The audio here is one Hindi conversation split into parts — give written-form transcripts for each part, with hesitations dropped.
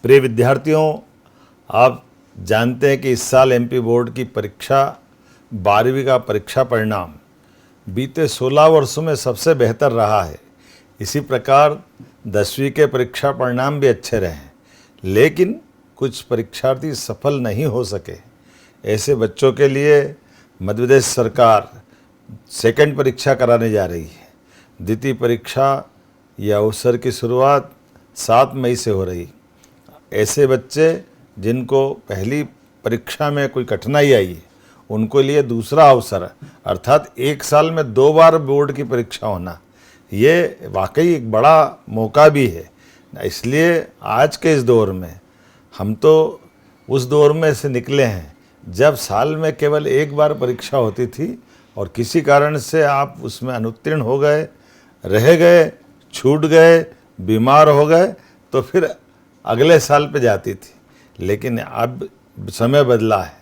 प्रिय विद्यार्थियों, आप जानते हैं कि इस साल एमपी बोर्ड की परीक्षा 12वीं का परीक्षा परिणाम बीते 16 वर्षों में सबसे बेहतर रहा है। इसी प्रकार 10वीं के परीक्षा परिणाम भी अच्छे रहे, लेकिन कुछ परीक्षार्थी सफल नहीं हो सके। ऐसे बच्चों के लिए मध्य प्रदेश सरकार सेकंड परीक्षा कराने जा रही है। द्वितीय परीक्षा या अवसर की शुरुआत 7 मई से हो रही। ऐसे बच्चे जिनको पहली परीक्षा में कोई कठिनाई आई है, उनको लिए दूसरा अवसर अर्थात 1 साल में 2 बार बोर्ड की परीक्षा होना, ये वाकई एक बड़ा मौका भी है। इसलिए आज के इस दौर में हम तो उस दौर में से निकले हैं जब साल में केवल 1 बार परीक्षा होती थी और किसी कारण से आप उसमें अनुत्तीर्ण हो गए, रह गए, छूट गए, बीमार हो गए तो फिर अगले साल पे जाती थी। लेकिन अब समय बदला है,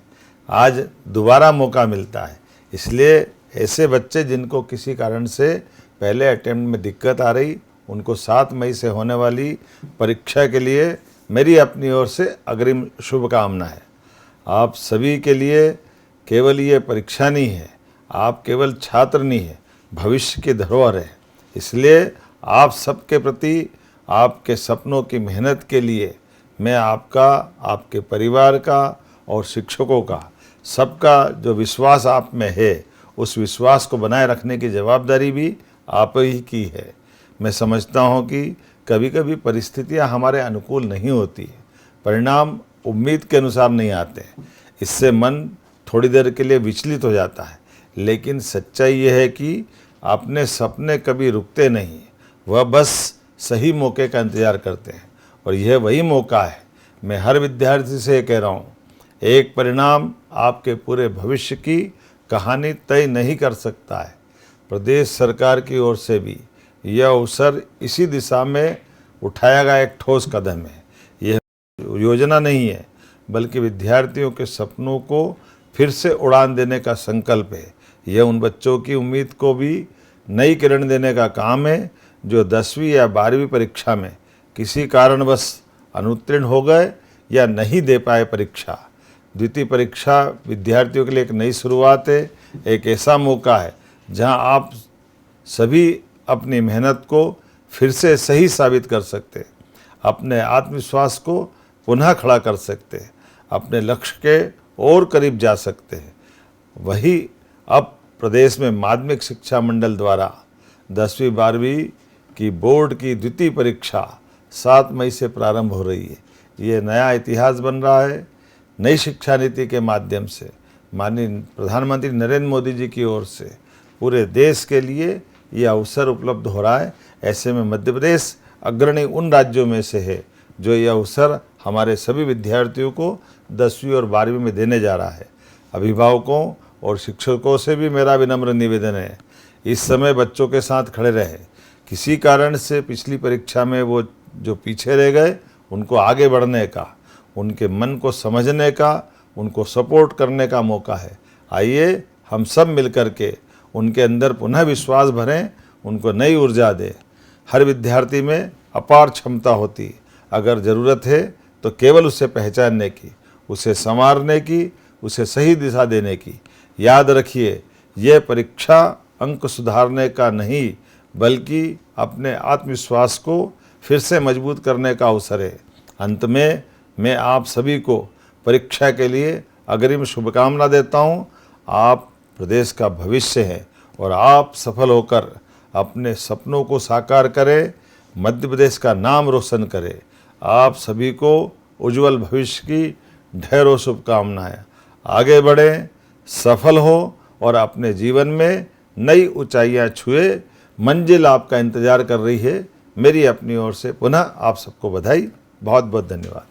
आज दोबारा मौका मिलता है। इसलिए ऐसे बच्चे जिनको किसी कारण से पहले अटेम्प्ट में दिक्कत आ रही, उनको 7 मई से होने वाली परीक्षा के लिए मेरी अपनी ओर से अग्रिम शुभकामना है। आप सभी के लिए केवल ये परीक्षा नहीं है, आप केवल छात्र नहीं है, भविष्य की धरोहर है। इसलिए आप सबके प्रति आपके सपनों की मेहनत के लिए मैं आपका, आपके परिवार का और शिक्षकों का, सबका जो विश्वास आप में है, उस विश्वास को बनाए रखने की जवाबदारी भी आप ही की है। मैं समझता हूं कि कभी कभी परिस्थितियां हमारे अनुकूल नहीं होती है, परिणाम उम्मीद के अनुसार नहीं आते, इससे मन थोड़ी देर के लिए विचलित हो जाता है। लेकिन सच्चाई यह है कि अपने सपने कभी रुकते नहीं, वह बस सही मौके का इंतज़ार करते हैं और यह वही मौका है। मैं हर विद्यार्थी से कह रहा हूँ, एक परिणाम आपके पूरे भविष्य की कहानी तय नहीं कर सकता है। प्रदेश सरकार की ओर से भी यह अवसर इसी दिशा में उठाया गया एक ठोस कदम है। यह योजना नहीं है, बल्कि विद्यार्थियों के सपनों को फिर से उड़ान देने का संकल्प है। यह उन बच्चों की उम्मीद को भी नई किरण देने का काम है जो 10वीं या 12वीं परीक्षा में किसी कारणवश अनुत्तीर्ण हो गए या नहीं दे पाए परीक्षा। द्वितीय परीक्षा विद्यार्थियों के लिए एक नई शुरुआत है, एक ऐसा मौका है जहां आप सभी अपनी मेहनत को फिर से सही साबित कर सकते हैं, अपने आत्मविश्वास को पुनः खड़ा कर सकते हैं, अपने लक्ष्य के और करीब जा सकते हैं। वही अब प्रदेश में माध्यमिक शिक्षा मंडल द्वारा 10वीं 12वीं की बोर्ड की द्वितीय परीक्षा 7 मई से प्रारंभ हो रही है। ये नया इतिहास बन रहा है। नई शिक्षा नीति के माध्यम से माननीय प्रधानमंत्री नरेंद्र मोदी जी की ओर से पूरे देश के लिए ये अवसर उपलब्ध हो रहा है। ऐसे में मध्य प्रदेश अग्रणी उन राज्यों में से है जो ये अवसर हमारे सभी विद्यार्थियों को 10वीं और 12वीं में देने जा रहा है। अभिभावकों और शिक्षकों से भी मेरा विनम्र निवेदन है, इस समय बच्चों के साथ खड़े रहे। किसी कारण से पिछली परीक्षा में वो जो पीछे रह गए, उनको आगे बढ़ने का, उनके मन को समझने का, उनको सपोर्ट करने का मौका है। आइए हम सब मिलकर के उनके अंदर पुनः विश्वास भरें, उनको नई ऊर्जा दें। हर विद्यार्थी में अपार क्षमता होती, अगर ज़रूरत है तो केवल उसे पहचानने की, उसे संवारने की, उसे सही दिशा देने की। याद रखिए, ये परीक्षा अंक सुधारने का नहीं, बल्कि अपने आत्मविश्वास को फिर से मजबूत करने का अवसर है। अंत में मैं आप सभी को परीक्षा के लिए अग्रिम शुभकामना देता हूँ। आप प्रदेश का भविष्य हैं और आप सफल होकर अपने सपनों को साकार करें, मध्य प्रदेश का नाम रोशन करें। आप सभी को उज्जवल भविष्य की ढेरों शुभकामनाएं। आगे बढ़ें, सफल हो और अपने जीवन में नई ऊंचाइयां छुए। मंजिल आपका इंतजार कर रही है। मेरी अपनी ओर से पुनः आप सबको बधाई। बहुत बहुत धन्यवाद।